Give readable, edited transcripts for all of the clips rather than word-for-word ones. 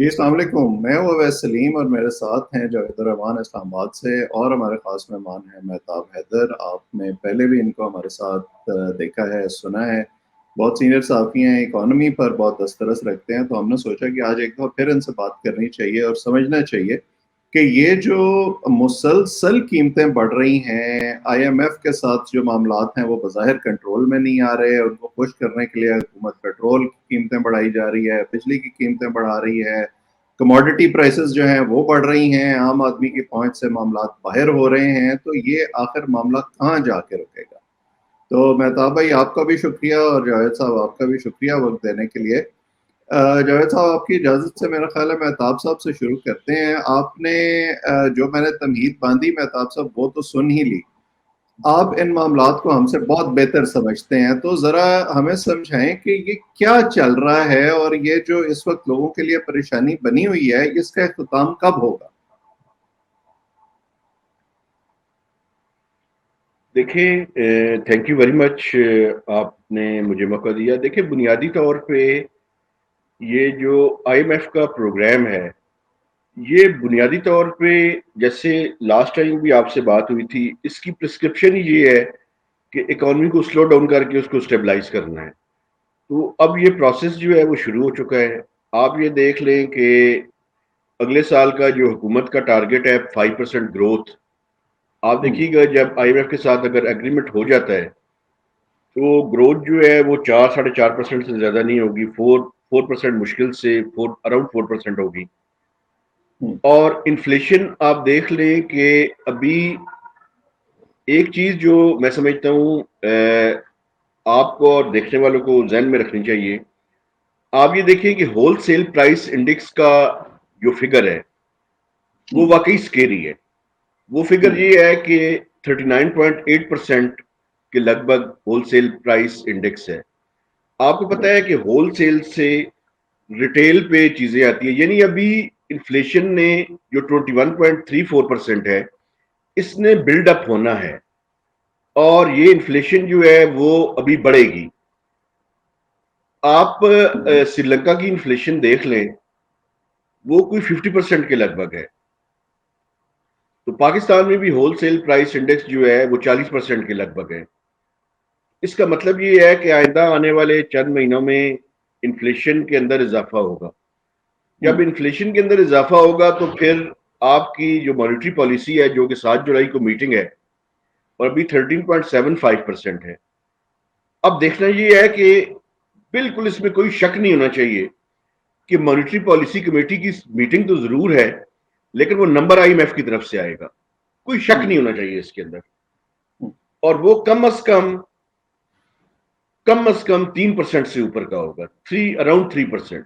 जी, अस्सलाम वालेकुम। मैं हूँ अवैस सलीम और मेरे साथ हैं जावेद रहमान इस्लामाबाद से, और हमारे ख़ास मेहमान हैं मेहताब हैदर। आपने पहले भी इनको हमारे साथ देखा है, सुना है। बहुत सीनियर सहाफ़ी हैं, इकॉनमी पर बहुत दस्तरस रखते हैं, तो हमने सोचा कि आज एक बार फिर इनसे बात करनी चाहिए और समझना चाहिए कि ये जो मुसलसल कीमतें बढ़ रही हैं, IMF के साथ जो मामलात हैं वो बज़ाहिर कंट्रोल में नहीं आ रहे। उनको खुश करने के लिए हुकूमत पेट्रोल की कीमतें बढ़ाई जा रही है, बिजली की कीमतें बढ़ा रही है, कमोडिटी प्राइसेस जो हैं वो बढ़ रही हैं, आम आदमी की पहुंच से मामलात बाहर हो रहे हैं। तो ये आखिर मामला कहाँ जाके रुकेगा? तो मेहताब भाई, आपका भी शुक्रिया, और जावेद साहब आपका भी शुक्रिया वक्त देने के लिए। जावेद साहब, आपकी इजाज़त से मेरा ख्याल है मेहताब साहब से शुरू करते हैं। आपने जो मैंने तमहीद बांधी मेहताब साहब, वो तो सुन ही ली। आप इन मामलात को हमसे बहुत बेहतर समझते हैं, तो ज़रा हमें समझाएं कि ये क्या चल रहा है, और ये जो इस वक्त लोगों के लिए परेशानी बनी हुई है, इसका इख्तिताम कब होगा? देखिए, थैंक यू वेरी मच। आपने मुझे मौका दिया। देखिए, बुनियादी तौर पे ये जो IMF का प्रोग्राम है, ये बुनियादी तौर पे, जैसे लास्ट टाइम भी आपसे बात हुई थी, इसकी प्रिस्क्रिप्शन ही ये है कि इकोनॉमी को स्लो डाउन करके उसको स्टेबलाइज करना है। तो अब ये प्रोसेस जो है वो शुरू हो चुका है। आप ये देख लें कि अगले साल का जो हुकूमत का टारगेट है 5% ग्रोथ, आप हम्म। देखिएगा जब IMF के साथ अगर एग्रीमेंट हो जाता है तो ग्रोथ जो है वो 4-4.5% से ज्यादा नहीं होगी। 4% मुश्किल से अराउंड 4% होगी। हम्म। और इन्फ्लेशन आप देख लें कि अभी एक चीज जो मैं समझता हूँ आपको और देखने वालों को ध्यान में रखनी चाहिए। आप ये देखिए कि होल सेल प्राइस इंडेक्स का जो फिगर है वो हम्म। वाकई स्केरी है। वो फिगर हम्म। ये है कि 39.8% के लगभग होलसेल प्राइस इंडेक्स है। आपको पता है कि होलसेल से रिटेल पे चीजें आती है, यानी अभी इन्फ्लेशन ने जो 21.34% है, इसने बिल्डअप होना है, और ये इन्फ्लेशन जो है वो अभी बढ़ेगी। आप हम्म। श्रीलंका की इन्फ्लेशन देख लें, वो कोई 50% के लगभग है। तो पाकिस्तान में भी होलसेल प्राइस इंडेक्स जो है वो 40% के लगभग है। इसका मतलब ये है कि आइंदा आने वाले चंद महीनों में इन्फ्लेशन के अंदर इजाफा होगा। जब हम्म। इन्फ्लेशन के अंदर इजाफा होगा तो फिर आपकी जो मॉनेटरी पॉलिसी है, जो कि 7 जुलाई को मीटिंग है, और अभी 13.75% है। अब देखना ये है कि बिल्कुल इसमें कोई शक नहीं होना चाहिए कि मॉनेटरी पॉलिसी कमेटी की मीटिंग तो जरूर है, लेकिन वो नंबर IMF की तरफ से आएगा। कोई शक हम्म। नहीं होना चाहिए इसके अंदर। हम्म। और वो कम अज कम 3% से ऊपर का होगा। अराउंड 3%।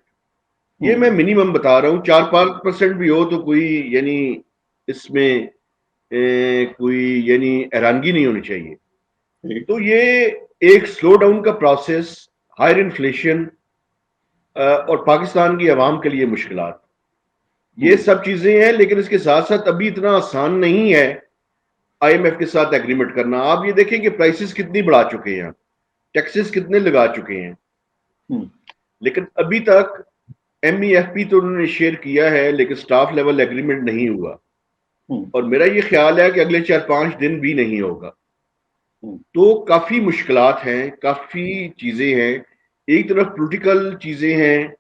ये मैं हम्म। मिनिमम बता रहा हूँ। 4-5% भी हो तो कोई यानी इसमें कोई यानी हैरानगी नहीं होनी चाहिए। ठीक। तो ये एक स्लो डाउन का प्रोसेस, हायर इन्फ्लेशन और पाकिस्तान की आवाम के लिए मुश्किलात, ये हम्म। सब चीजें हैं। लेकिन इसके साथ साथ अभी इतना आसान नहीं है IMF के साथ एग्रीमेंट करना। आप ये देखें कि प्राइसेस कितनी बढ़ा चुके हैं, टैक्सेस कितने लगा चुके हैं, हम्म। लेकिन अभी तक MEFP तो उन्होंने शेयर किया है, लेकिन स्टाफ लेवल एग्रीमेंट नहीं हुआ। हम्म। और मेरा ये ख्याल है कि अगले 4-5 दिन भी नहीं होगा। हम्म। तो काफी मुश्किलात हैं, काफी चीजें हैं। एक तरफ पॉलिटिकल चीजें हैं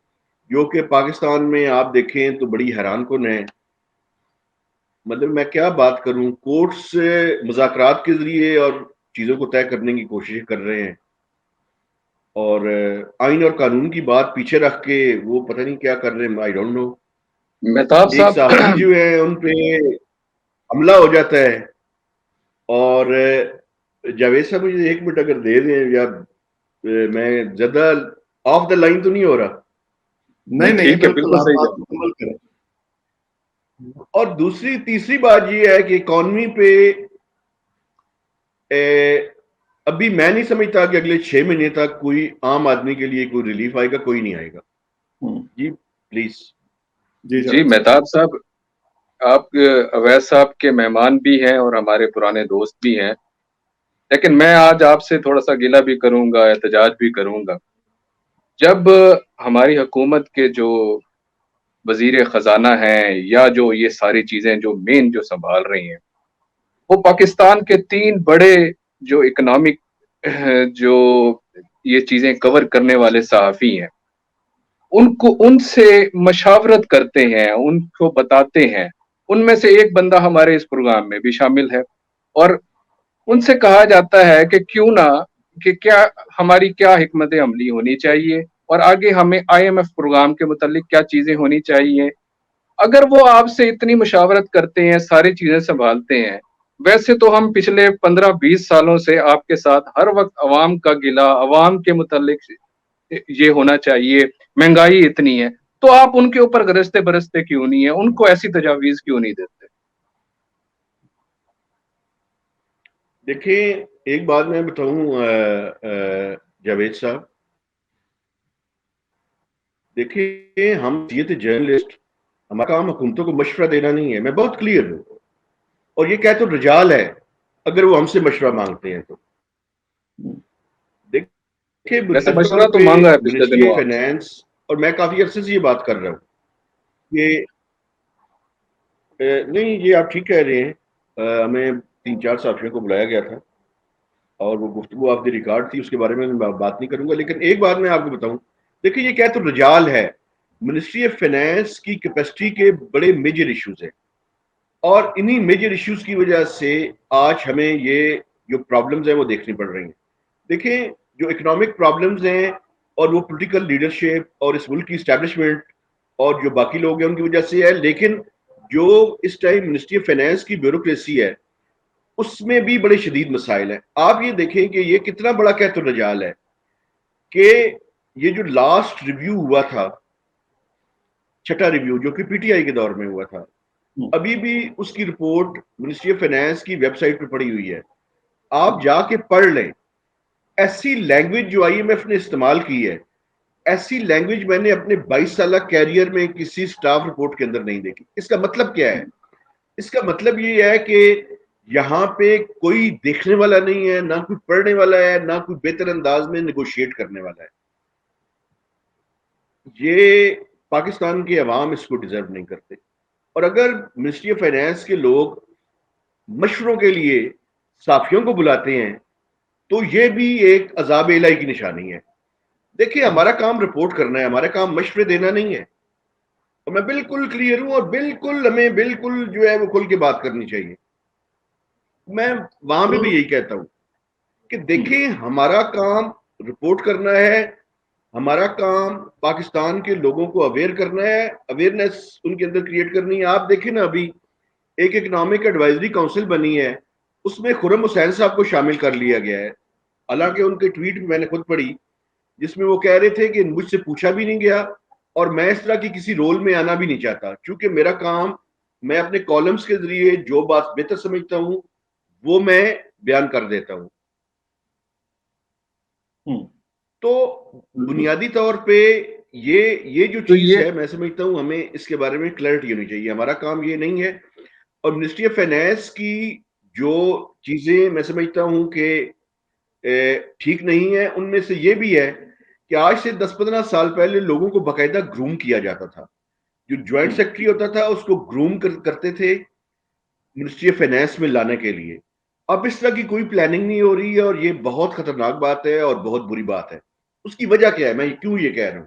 जो कि पाकिस्तान में आप देखें तो बड़ी हैरान कुन है। मतलब मैं क्या बात करूं, कोर्ट से मुज़ाकरात के जरिए और चीजों को तय करने की कोशिश कर रहे हैं, और आइन और कानून की बात पीछे रख के वो पता नहीं क्या कर रहे हैं। I don't know. मेहताब एक साहब। सहाफ़ी जो है उन पे हमला हो जाता है। और जावेद साहब मुझे 1 मिनट अगर दे दें, या मैं ज्यादा ऑफ द लाइन तो नहीं हो रहा। नहीं नहीं, नहीं, ठीक है, बिल्कुल बिल्कुल आप सही बात जवाब। मुकम्मल करें। और दूसरी तीसरी बात ये है कि इकॉनमी पे अभी मैं नहीं समझता कि अगले 6 महीने तक कोई आम आदमी के लिए कोई रिलीफ आएगा। कोई नहीं आएगा। हम्म। जी प्लीज। जी जी जावेद साहब। मेहताब साहब, आप अवैस साहब के मेहमान भी हैं और हमारे पुराने दोस्त भी हैं, लेकिन मैं आज आपसे थोड़ा सा गिला भी करूंगा, एहतजाज भी करूंगा। जब हमारी हुकूमत के जो वजीर खजाना हैं या जो ये सारी चीजें जो मेन जो संभाल रही हैं, वो पाकिस्तान के 3 बड़े जो इकोनॉमिक जो ये चीजें कवर करने वाले सहाफी हैं, उनको उनसे मशावरत करते हैं, उनको बताते हैं। उनमें से एक बंदा हमारे इस प्रोग्राम में भी शामिल है और उनसे कहा जाता है कि क्यों ना, कि क्या हमारी क्या हिकमत अमली होनी चाहिए और आगे हमें IMF प्रोग्राम के मुतालिक क्या चीजें होनी चाहिए। अगर वो आपसे इतनी मुशावरत करते हैं, सारी चीजें संभालते हैं, वैसे तो हम पिछले 15-20 सालों से आपके साथ हर वक्त अवाम का गिला, अवाम के मुतालिक ये होना चाहिए, महंगाई इतनी है, तो आप उनके ऊपर गरजते बरसते क्यों नहीं है, उनको ऐसी तजावीज क्यों नहीं देते? देखिए, एक बात मैं बताऊं जावेद साहब, देखिए हम ये थे जर्नलिस्ट, हमारा काम हुकूमतों को मशवरा देना नहीं है, मैं बहुत क्लियर हूं। और ये कह तो रजाल है अगर वो हमसे मशवरा मांगते हैं तो। देखिए वैसे बुनियादी तौर मशवरा तो पे मांगा है पिछले मिनिस्ट्री दिनों ऑफ आपसे। फाइनेंस, और मैं काफी अरसे से ये बात कर रहा हूँ कि नहीं, ये आप ठीक कह रहे हैं। हमें 3-4 साथियों को बुलाया गया था और वो गुफ्तगू ऑफ द रिकॉर्ड थी, उसके बारे में मैं बात नहीं करूंगा, लेकिन एक बात मैं आपको बताऊं। देखिए ये क्या तो रजाल है, मिनिस्ट्री ऑफ फाइनेंस की कैपेसिटी के बड़े मेजर इश्यूज हैं और इन्हीं मेजर इश्यूज की वजह से आज हमें ये जो प्रॉब्लम्स हैं वो देखनी पड़ रही हैं। देखिए जो इकोनॉमिक प्रॉब्लम्स हैं और वो पॉलिटिकल लीडरशिप और इस मुल्क की इस्टेब्लिशमेंट और जो बाकी लोग हैं उनकी वजह से है, लेकिन जो इस टाइम मिनिस्ट्री ऑफ फाइनेंस की ब्यूरोक्रेसी है उसमें भी बड़े शदीद मसाइल हैं। आप ये देखें कि ये कितना बड़ा कहतो रजाल है कि ये जो लास्ट रिव्यू हुआ था, छठा रिव्यू जो कि PTI के दौर में हुआ था, अभी भी उसकी रिपोर्ट मिनिस्ट्री ऑफ फाइनेंस की वेबसाइट पर पड़ी हुई है, आप जाके पढ़ लें। ऐसी लैंग्वेज जो IMF ने इस्तेमाल की है, ऐसी लैंग्वेज मैंने अपने 22 साल कैरियर में किसी स्टाफ रिपोर्ट के अंदर नहीं देखी। इसका मतलब क्या है? इसका मतलब ये है कि यहाँ पे कोई देखने वाला नहीं है, ना कोई पढ़ने वाला है, ना कोई बेहतर अंदाज में निगोशिएट करने वाला है। ये पाकिस्तान के अवाम इसको डिजर्व नहीं करते। और अगर मिनिस्ट्री ऑफ फाइनेंस के लोग मशवरों के लिए साफियों को बुलाते हैं तो ये भी एक अजाब इलाही की निशानी है। देखिए हमारा काम रिपोर्ट करना है, हमारा काम मशवरे देना नहीं है। और मैं बिल्कुल क्लियर हूं और बिल्कुल हमें बिल्कुल जो है वो खुल के बात करनी चाहिए। मैं वहां पे भी यही कहता हूं कि देखिए हमारा काम रिपोर्ट करना है, हमारा काम पाकिस्तान के लोगों को अवेयर करना है, अवेयरनेस उनके अंदर क्रिएट करनी है। आप देखें ना, अभी एक इकोनॉमिक एडवाइजरी काउंसिल बनी है, उसमें खुर्रम हुसैन साहब को शामिल कर लिया गया है। हालांकि उनके ट्वीट भी मैंने खुद पढ़ी जिसमें वो कह रहे थे कि मुझसे पूछा भी नहीं गया और मैं इस तरह की किसी रोल में आना भी नहीं चाहता, क्योंकि मेरा काम, मैं अपने कॉलम्स के जरिए जो बात बेहतर समझता हूं वो मैं बयान कर देता हूं। तो बुनियादी तौर पे ये जो तो चीज ये है, मैं समझता हूं हमें इसके बारे में क्लैरिटी होनी चाहिए। हमारा काम ये नहीं है। और मिनिस्ट्री ऑफ फाइनेंस की जो चीजें मैं समझता हूं कि ठीक नहीं है, उनमें से ये भी है कि आज से 10-15 साल पहले लोगों को बाकायदा ग्रूम किया जाता था। जो ज्वाइंट सेक्रेटरी होता था उसको ग्रूम करते थे मिनिस्ट्री ऑफ फाइनेंस में लाने के लिए। अब इस तरह की कोई प्लानिंग नहीं हो रही है और ये बहुत खतरनाक बात है और बहुत बुरी बात है। उसकी वजह क्या है, मैं क्यों ये कह रहा हूं?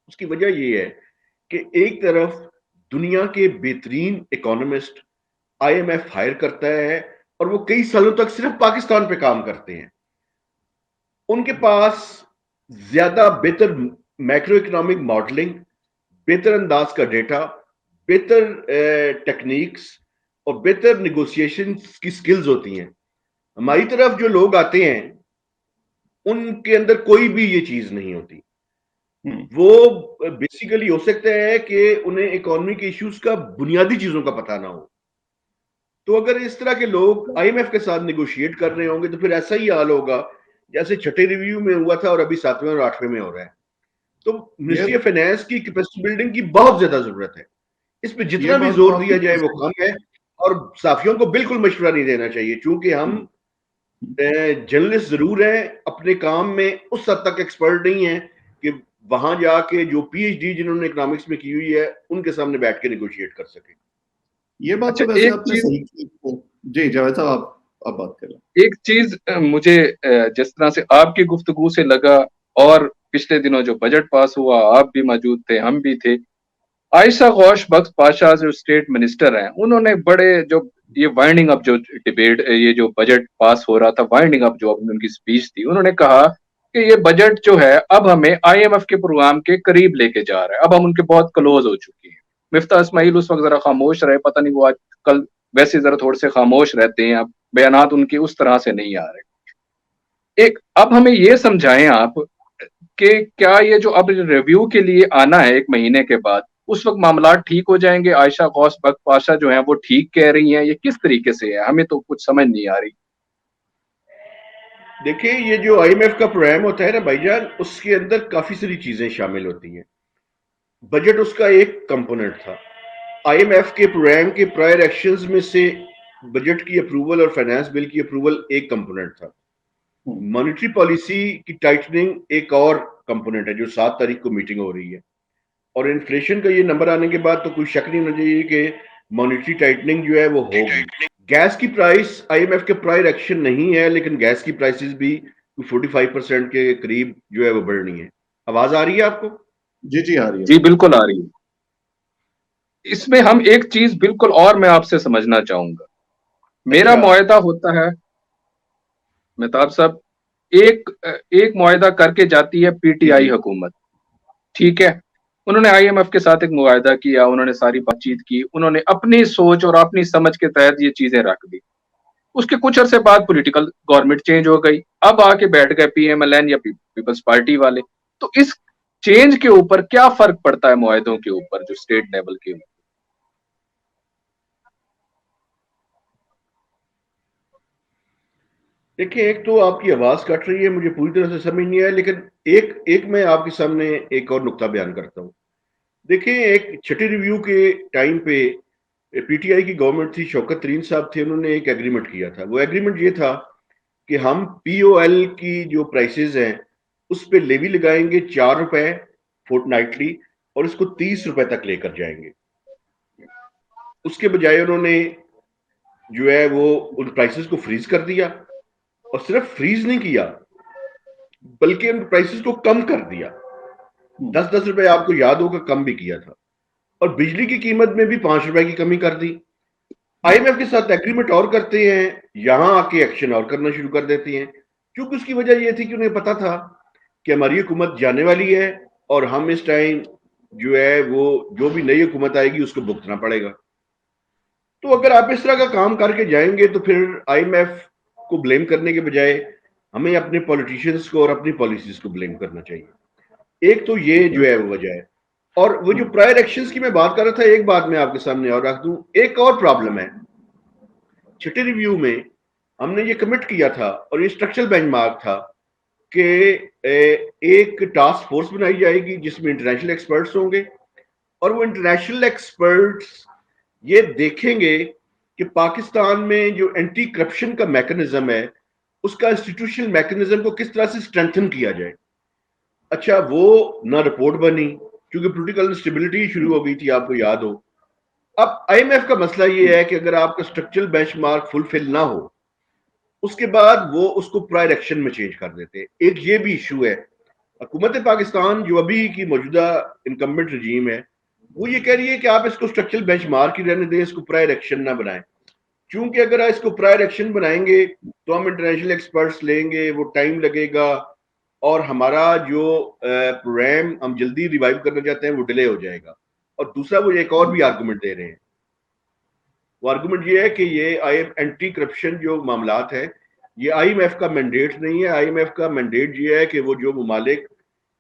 उसकी वजह ये है कि एक तरफ दुनिया के बेहतरीन इकोनॉमिस्ट IMF हायर करता है और वो कई सालों तक सिर्फ पाकिस्तान पे काम करते हैं। उनके पास ज्यादा बेहतर मैक्रो इकोनॉमिक मॉडलिंग, बेहतर अंदाज का डेटा, बेहतर टेक्निक्स और बेहतर निगोशिएशन की स्किल्स होती हैं। हमारी तरफ जो लोग आते हैं उनके अंदर कोई भी ये चीज नहीं होती। वो बेसिकली हो सकता है कि उन्हें इकोनॉमी के इश्यूज का बुनियादी चीजों का पता ना हो। तो अगर इस तरह के लोग IMF के साथ निगोशिएट कर रहे होंगे तो फिर ऐसा ही हाल होगा जैसे छठे रिव्यू में हुआ था और अभी 7वें और 8वें में हो रहा है। तो मिनिस्ट्री ऑफ फाइनेंस की कैपेसिटी बिल्डिंग की बहुत ज्यादा जरूरत है। इस पे जितना भी बात तो जोर आपकी दिया जाए वो कम है। और साफियों को बिल्कुल मशवरा नहीं देना चाहिए, क्योंकि हम जर्नलिस्ट जरूर हैं, अपने काम में उस हद तक एक्सपर्ट नहीं है कि वहां जाके जो पीएचडी जिन्होंने इकोनॉमिक्स में की हुई है उनके सामने बैठ के नेगोशिएट कर सके। ये बात अच्छा, तो वैसे एक आपने चीज सही की। जी जावेद साहब, आप बात करें। एक चीज मुझे जिस तरह से आपकी गुफ्तगू से लगा, और पिछले दिनों जो बजट पास हुआ, आप भी मौजूद थे, हम भी थे। आयशा गौश बख्श पाशा जो स्टेट मिनिस्टर हैं, उन्होंने बड़े जो ये वाइंडिंग अप जो डिबेट, ये जो बजट पास हो रहा था, वाइंडिंग अप जो उनकी स्पीच थी, उन्होंने कहा कि ये बजट जो है अब हमें आईएमएफ के प्रोग्राम के करीब लेके जा रहा है, अब हम उनके बहुत क्लोज हो चुके हैं। मिफ्ता इस्माइल उस वक्त जरा खामोश रहे, पता नहीं वो आज कल वैसे जरा थोड़े से खामोश रहते हैं, अब बयानात उनके उस तरह से नहीं आ रहे। एक अब हमें ये समझाएं आप कि क्या ये जो अब रिव्यू के लिए आना है 1 महीने के बाद, उस वक्त मामला ठीक हो जाएंगे? आयशा गौस बख्श पाशा जो है वो ठीक कह रही हैं, ये किस तरीके से है, हमें तो कुछ समझ नहीं आ रही। देखिए, ये जो आईएमएफ का प्रोग्राम होता है ना भाईजान, उसके अंदर काफी सारी चीजें शामिल होती हैं। बजट उसका एक कंपोनेंट था। आईएमएफ के प्रोग्राम के प्रायर एक्शंस में से बजट की अप्रूवल और फाइनेंस बिल की अप्रूवल एक कंपोनेंट था। मॉनेटरी पॉलिसी की टाइटनिंग एक और कंपोनेंट है, जो 7 तारीख को मीटिंग हो रही है। और इन्फ्लेशन का ये नंबर आने के बाद तो कोई शक नहीं होना चाहिए कि मॉनेटरी टाइटनिंग जो है वो होगी। गैस की प्राइस आईएमएफ के प्रायर एक्शन नहीं है, लेकिन गैस की प्राइसेस भी 45% के करीब जो है वो बढ़ रही है। आवाज आ रही है आपको? जी जी आ रही है। जी बिल्कुल आ रही है। इसमें हम एक चीज बिल्कुल और मैं आपसे समझना चाहूंगा। मेरा अच्छा। मुआहदा होता है मेहताब साहब, एक एक मुआहदा करके जाती है जी पीटीआई जी। हुकूमत, ठीक है। उन्होंने आईएमएफ के साथ एक मुआहदा किया, उन्होंने सारी बातचीत की, उन्होंने अपनी सोच और अपनी समझ के तहत ये चीजें रख दी। उसके कुछ अरसे बाद पॉलिटिकल गवर्नमेंट चेंज हो गई, अब आके बैठ गए पीएमएलएन या पीपल्स पार्टी वाले। तो इस चेंज के ऊपर क्या फर्क पड़ता है मुआहदों के ऊपर, जो स्टेट लेवल के ऊपर? देखिए, एक तो आपकी आवाज कट रही है, मुझे पूरी तरह से समझ नहीं आया, लेकिन एक एक मैं आपके सामने एक और नुक्ता बयान करता हूं। देखिए, एक छठी रिव्यू के टाइम पे पीटीआई की गवर्नमेंट थी, शौकत तरीन साहब थे, उन्होंने एक एग्रीमेंट किया था। वो एग्रीमेंट ये था कि हम पीओएल की जो प्राइसेस हैं उस पे लेवी लगाएंगे 4 रुपए फोर्टनाइटली, और इसको 30 रुपए तक लेकर जाएंगे। उसके बजाय उन्होंने जो है वो उन प्राइसेस को फ्रीज कर दिया, और सिर्फ फ्रीज नहीं किया बल्कि उन प्राइसेस को कम कर दिया। 10-10 रुपए आपको याद होगा कम भी किया था। और बिजली की कीमत में भी 5 रुपए की कमी कर दी। आईएमएफ के साथ एग्रीमेंट और करते हैं, यहां आके एक्शन और करना शुरू कर देती हैं, क्योंकि उसकी वजह यह थी कि उन्हें पता था कि हमारी हुकूमत जाने वाली है, और हम इस टाइम जो है वो जो भी नई हुकूमत आएगी उसको भुगतना पड़ेगा। तो अगर आप इस तरह का काम करके जाएंगे तो फिर आईएमएफ को ब्लेम करने के बजाय हमें अपने पॉलिटिशियंस को और अपनी पॉलिसीज को ब्लेम करना चाहिए। एक तो ये जो है वो वजह है। और वो जो प्रायर एक्शंस की मैं बात कर रहा था, एक बात मैं आपके सामने और रख दूं, एक और प्रॉब्लम है। छठे रिव्यू में हमने ये कमिट किया था, और ये स्ट्रक्चरल बेंचमार्क था कि एक टास्क फोर्स बनाई जाएगी जिसमें इंटरनेशनल एक्सपर्ट्स होंगे, और वो इंटरनेशनल एक्सपर्ट्स ये देखेंगे कि पाकिस्तान में जो एंटी करप्शन का मैकेनिज्म है उसका इंस्टीट्यूशनल मैकेनिज्म को किस तरह से स्ट्रेंथन किया जाए। अच्छा, वो ना रिपोर्ट बनी, क्योंकि पॉलिटिकल इंस्टेबिलिटी शुरू हो गई थी, आपको याद हो। अब आईएमएफ का मसला ये है कि अगर आपका स्ट्रक्चरल बेंचमार्क फुलफिल ना हो, उसके बाद वो उसको प्रायर एक्शन में चेंज कर देते हैं। एक ये भी इशू है। हुकूमत पाकिस्तान जो अभी की मौजूदा इनकम्बेंट रजीम है, वो ये कह रही है कि आप इसको स्ट्रक्चरल बेंचमार्क ही रहने दें, इसको प्रायर एक्शन ना बनाएं। क्योंकि अगर इसको प्रायर एक्शन बनाएंगे तो हम इंटरनेशनल एक्सपर्ट्स लेंगे, वो टाइम लगेगा, और हमारा जो प्रोग्राम हम जल्दी रिवाइव करना चाहते हैं वो डिले हो जाएगा। और दूसरा, वो एक और भी आर्गुमेंट दे रहे हैं। वो आर्गुमेंट ये है कि ये आई एंटी करप्शन जो मामलात है, ये आईएमएफ का मैंडेट नहीं है। आईएमएफ का मैंडेट ये है कि वो जो ममालिक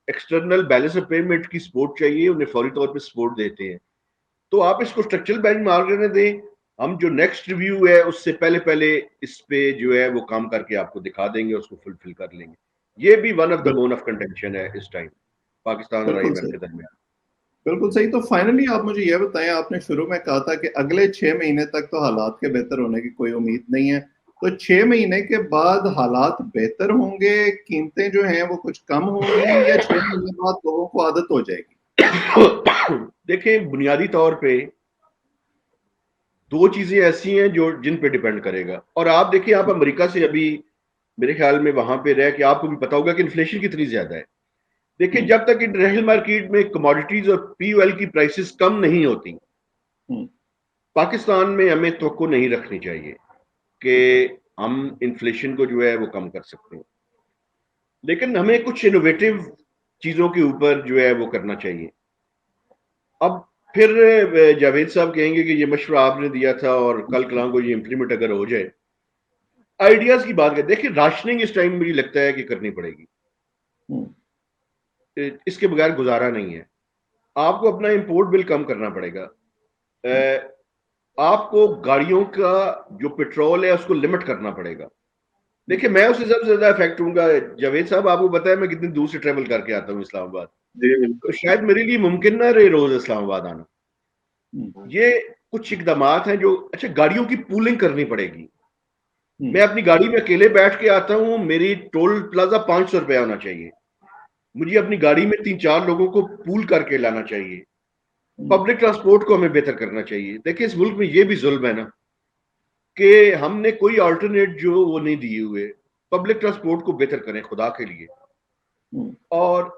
एक्सटर्नल बैलेंस ऑफ पेमेंट की सपोर्ट चाहिए उन्हें फौरी तौर पे सपोर्ट देते हैं। तो आप इसको स्ट्रक्चरल बेंचमार्क रहने दें, हम जो नेक्स्ट रिव्यू है उससे पहले पहले इस पे जो है वो काम करके आपको दिखा देंगे, उसको फुलफिल कर लेंगे। ये भी one of the bone of contention है इस टाइम पाकिस्तान और बिल्कुल आईएमएफ सही, के दरमियान। बिल्कुल सही। तो फाइनली आप मुझे ये बताएं, आपने शुरू में कहा था कि अगले 6 महीने तक तो हालात के बेहतर होने की कोई उम्मीद नहीं है, तो 6 महीने के बाद हालात बेहतर होंगे, कीमतें जो हैं वो कुछ कम होंगी, या 6 महीने बाद लोगों को आदत हो जाएगी? देखें, बुनियादी तौर पे दो चीजें ऐसी हैं जो जिन पे डिपेंड करेगा। और आप देखिए, आप अमेरिका से अभी मेरे ख्याल में वहां पे रह के आपको भी पता होगा कि इन्फ्लेशन कितनी ज्यादा है। देखिए, जब तक इंटरनेशनल मार्केट में कमोडिटीज और पीओएल की प्राइसेस कम नहीं होती, पाकिस्तान में हमें तवक्को नहीं रखनी चाहिए कि हम इन्फ्लेशन को जो है वो कम कर सकते हैं। लेकिन हमें कुछ इनोवेटिव चीजों के ऊपर जो है वो करना चाहिए। अब फिर जावेद साहब कहेंगे कि ये मशवरा आपने दिया था और कल कलाम को ये इम्प्लीमेंट अगर हो जाए। आइडियाज की बात करें, देखिए राशनिंग इस टाइम मुझे लगता है कि करनी पड़ेगी, इसके बगैर गुजारा नहीं है। आपको अपना इंपोर्ट बिल कम करना पड़ेगा। आपको गाड़ियों का जो पेट्रोल है उसको लिमिट करना पड़ेगा। देखिए, मैं उससे सबसे ज्यादा इफेक्ट हूँगा। जावेद साहब, आपको पता है मैं कितनी दूर से ट्रेवल करके आता हूँ इस्लामाबाद, तो शायद मेरे लिए मुमकिन ना रहे रोज इस्लामाबाद आना। ये कुछ इकदामात हैं जो, अच्छा, गाड़ियों की पूलिंग करनी पड़ेगी। मैं अपनी गाड़ी में अकेले बैठ के आता हूँ, मेरी टोल प्लाजा 500 रुपया होना चाहिए। मुझे अपनी गाड़ी में 3-4 लोगों को पूल करके लाना चाहिए। पब्लिक ट्रांसपोर्ट को हमें बेहतर करना चाहिए। देखिए, इस मुल्क में ये भी जुल्म है ना कि हमने कोई अल्टरनेट जो वो नहीं दिए हुए। पब्लिक ट्रांसपोर्ट को बेहतर करें खुदा के लिए। और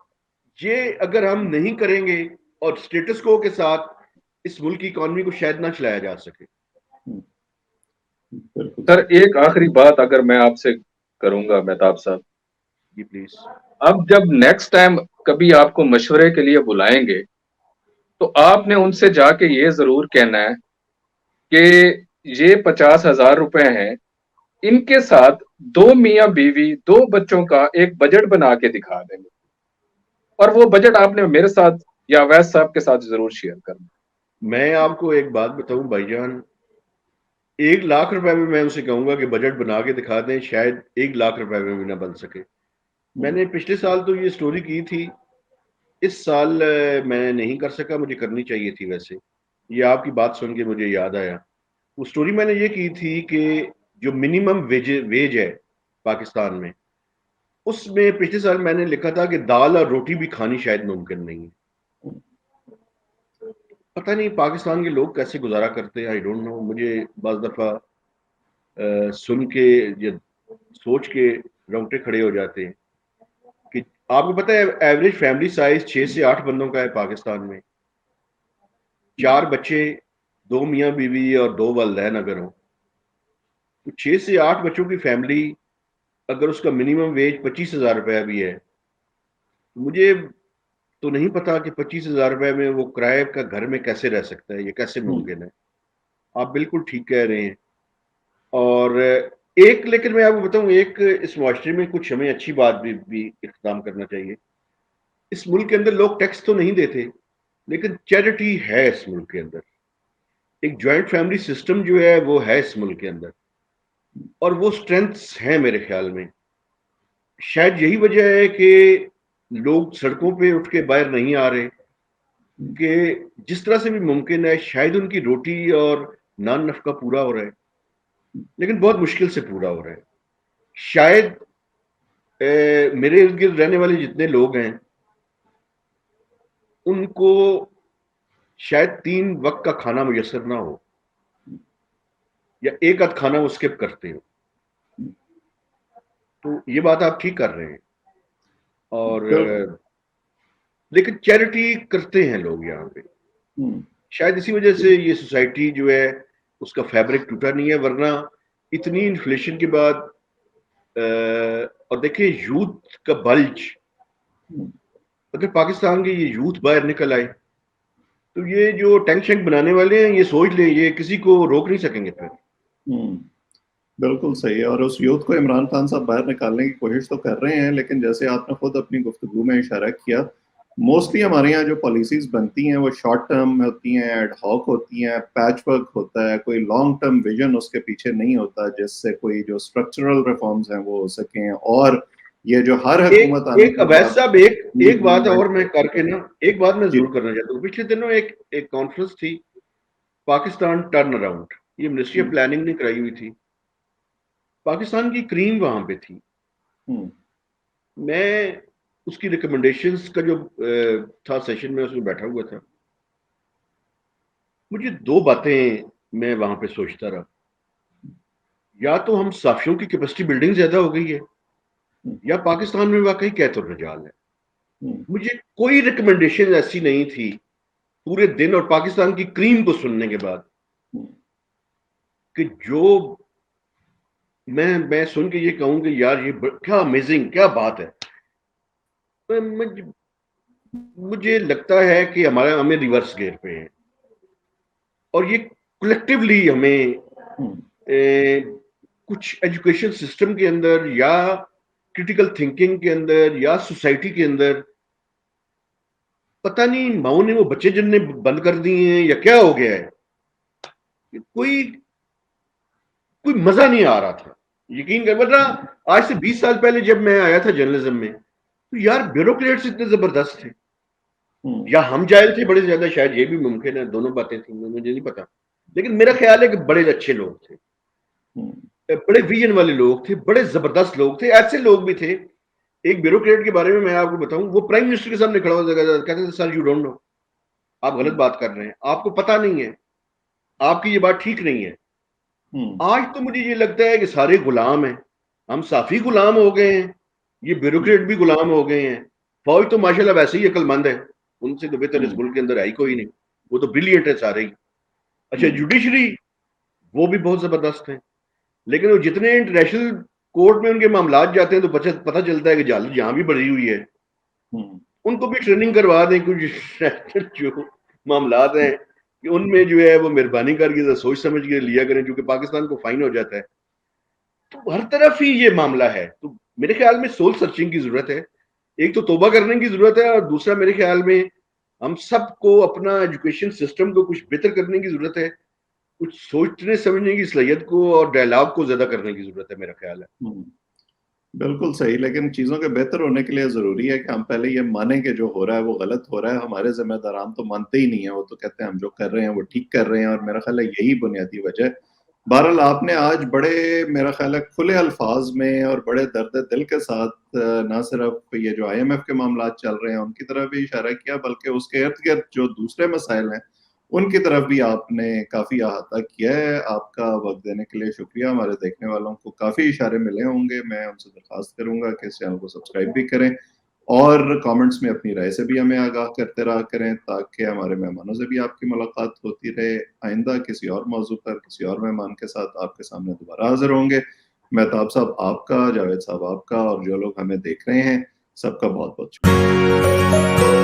ये अगर हम नहीं करेंगे और स्टेटस को के साथ इस मुल्क की इकॉनमी को शायद ना चलाया जा सके। सर, एक आखिरी बात अगर मैं आपसे करूंगा मेहताब साहब जी प्लीज। अब जब नेक्स्ट टाइम कभी आपको मशवरे के लिए बुलाएंगे तो आपने उनसे जाके ये जरूर कहना है कि ये 50,000 रुपए हैं, इनके साथ 2 मियाँ बीवी 2 बच्चों का एक बजट बना के दिखा देंगे, और वो बजट आपने मेरे साथ या अवैस साहब के साथ जरूर शेयर करना। मैं आपको एक बात बताऊं भाईजान, 1 लाख रुपए में मैं उनसे कहूंगा कि बजट बना के दिखा दें, शायद 1 लाख रुपए में भी ना बन सके। मैंने पिछले साल तो ये स्टोरी की थी, इस साल मैं नहीं कर सका, मुझे करनी चाहिए थी। वैसे ये आपकी बात सुन के मुझे याद आया, वो स्टोरी मैंने ये की थी कि जो मिनिमम वेज है पाकिस्तान में, उसमें पिछले साल मैंने लिखा था कि दाल और रोटी भी खानी शायद मुमकिन नहीं है। पता नहीं पाकिस्तान के लोग कैसे गुजारा करते हैं, आई डोंट नो। मुझे बाज़ दफ़ा सुन के या सोच के रोंगटे खड़े हो जाते हैं कि आपको पता है एवरेज फैमिली साइज 6 से 8 बंदों का है पाकिस्तान में। 4 बच्चे, 2 मियाँ बीवी और 2 वालिदैन अगर हो, तो 6 से 8 बच्चों की फैमिली अगर उसका मिनिमम वेज 25,000 रुपया भी है, मुझे तो नहीं पता कि 25,000 रुपए में वो किराए का घर में कैसे रह सकता है, ये कैसे मुमकिन है। आप बिल्कुल ठीक कह रहे हैं। और एक, लेकिन मैं आपको बताऊं, एक इस मुआशरे में कुछ हमें अच्छी बात भी इख्तिताम करना चाहिए। इस मुल्क के अंदर लोग टैक्स तो नहीं देते, लेकिन चैरिटी है इस मुल्क के अंदर। एक जॉइंट फैमिली सिस्टम जो है वो है इस मुल्क के अंदर, और वो स्ट्रेंथ्स हैं मेरे ख्याल में। शायद यही वजह है कि लोग सड़कों पे उठ के बाहर नहीं आ रहे, कि जिस तरह से भी मुमकिन है शायद उनकी रोटी और नान नफका पूरा हो रहा है, लेकिन बहुत मुश्किल से पूरा हो रहा है। शायद मेरे इर्द गिर्द रहने वाले जितने लोग हैं उनको शायद 3 वक्त का खाना मुयसर ना हो, या एक आध खाना वो स्किप करते हो। तो ये बात आप ठीक कर रहे हैं। और लेकिन चैरिटी करते हैं लोग यहाँ पे, शायद इसी वजह से ये सोसाइटी जो है उसका फैब्रिक टूटा नहीं है। वरना इतनी इन्फ्लेशन के बाद और देखिए यूथ का बल्ज, अगर पाकिस्तान के ये यूथ बाहर निकल आए तो ये जो टैंक शैंक बनाने वाले हैं ये सोच ले, ये किसी को रोक नहीं सकेंगे फिर। बिल्कुल सही है। और उस यूथ को इमरान खान साहब बाहर निकालने की कोशिश तो कर रहे हैं, लेकिन जैसे आपने खुद अपनी गुफ्तगू में इशारा किया, मोस्टली हमारे यहाँ जो पॉलिसीज बनती हैं वो शॉर्ट टर्म में होती हैं, एड हॉक होती हैं, पैच वर्क होता है, कोई लॉन्ग टर्म विजन उसके पीछे नहीं होता जिससे कोई जो स्ट्रक्चरल रिफॉर्म्स हैं वो हो सकें। और ये जो हर हुकूमत आने एक के अवैस साहब, एक बात और मैं बाद करके ना, एक बात मैं जरूर करना चाहता हूँ। पिछले दिनों एक कॉन्फ्रेंस थी, पाकिस्तान टर्न अराउंड, ये मिनिस्ट्री ऑफ प्लानिंग ने कराई हुई थी। पाकिस्तान की क्रीम वहां पे थी। मैं उसकी रिकमेंडेशंस का जो था सेशन में, उसमें बैठा हुआ था। मुझे दो बातें मैं वहां पे सोचता रहा, या तो हम साफियों की कैपेसिटी बिल्डिंग ज्यादा हो गई है, या पाकिस्तान में वाकई कैत और रजाल है। मुझे कोई रिकमेंडेशन ऐसी नहीं थी पूरे दिन और पाकिस्तान की क्रीम को सुनने के बाद कि जो मैं सुन के ये कहूं कि यार ये क्या अमेजिंग, क्या बात है। मुझे लगता है कि हमें रिवर्स गेयर पे है, और ये कलेक्टिवली हमें कुछ एजुकेशन सिस्टम के अंदर या क्रिटिकल थिंकिंग के अंदर या सोसाइटी के अंदर, पता नहीं माओ ने वो बच्चे जिनने बंद कर दिए हैं या क्या हो गया है, कोई मजा नहीं आ रहा था। यकीन कर, वरना आज से 20 साल पहले जब मैं आया था जर्नलिज्म में, तो यार ब्यूरोक्रेट्स इतने जबरदस्त थे, या हम जाहिल थे बड़े ज्यादा, शायद ये भी मुमकिन है, दोनों बातें थी, मुझे नहीं पता। लेकिन मेरा ख्याल है कि बड़े अच्छे लोग थे, बड़े विजन वाले लोग थे, बड़े जबरदस्त लोग थे। ऐसे लोग भी थे, एक ब्यूरोक्रेट के बारे में मैं आपको बताऊं, वो प्राइम मिनिस्टर के सामने खड़ा हो जाएगा, कहते थे सर यू डोंट नो, आप गलत बात कर रहे हैं, आपको पता नहीं है, आपकी ये बात ठीक नहीं है। आज तो मुझे ये लगता है कि सारे गुलाम हैं, हम साफी गुलाम हो गए हैं, ये ब्यूरोक्रेट भी गुलाम हो गए हैं। फौज तो माशाल्लाह वैसे ही अक्लमंद है, उनसे तो बेहतर इस मुल्क के अंदर आई कोई नहीं, वो तो ब्रिलियंट है सारे ही। अच्छा, जुडिशरी वो भी बहुत जबरदस्त है, लेकिन वो जितने इंटरनेशनल कोर्ट में उनके मामलात जाते हैं तो पता चलता है कि जाल जहां भी बढ़ी हुई है। उनको भी ट्रेनिंग करवा दें कुछ जो मामलात हैं कि उनमें जो है वो मेहरबानी करके सोच समझ के लिया करें, क्योंकि पाकिस्तान को फाइन हो जाता है। तो हर तरफ ही ये मामला है, तो मेरे ख्याल में सोल सर्चिंग की जरूरत है। एक तो तौबा करने की जरूरत है, और दूसरा मेरे ख्याल में हम सबको अपना एजुकेशन सिस्टम को कुछ बेहतर करने की जरूरत है, कुछ सोचने समझने की सलाहियत को और डायलॉग को ज्यादा करने की जरूरत है, मेरा ख्याल है। बिल्कुल सही, लेकिन चीज़ों के बेहतर होने के लिए ज़रूरी है कि हम पहले ये मानें कि जो हो रहा है वो गलत हो रहा है। हमारे ज़िम्मेदारान तो मानते ही नहीं है, वो तो कहते हैं हम जो कर रहे हैं वो ठीक कर रहे हैं, और मेरा ख्याल है यही बुनियादी वजह है। बहरहाल आपने आज बड़े, मेरा ख्याल है, खुले अल्फाज में और बड़े दर्द दिल के साथ ना सिर्फ ये जो IMF के मामला चल रहे हैं उनकी तरफ भी इशारा किया, बल्कि उसके इर्द गिर्द जो दूसरे मसाइल हैं उनकी तरफ भी आपने काफ़ी अहाता किया है। आपका वक्त देने के लिए शुक्रिया। हमारे देखने वालों को काफ़ी इशारे मिले होंगे, मैं उनसे दरख्वास्त करूंगा कि इस चैनल को सब्सक्राइब भी करें और कमेंट्स में अपनी राय से भी हमें आगाह करते रहा करें, ताकि हमारे मेहमानों से भी आपकी मुलाकात होती रहे। आइंदा किसी और मौजू पर किसी और मेहमान के साथ आपके सामने दोबारा हाजिर होंगे। मेहताब साहब आपका, जावेद साहब आपका, और जो लोग हमें देख रहे हैं सबका बहुत बहुत शुक्रिया।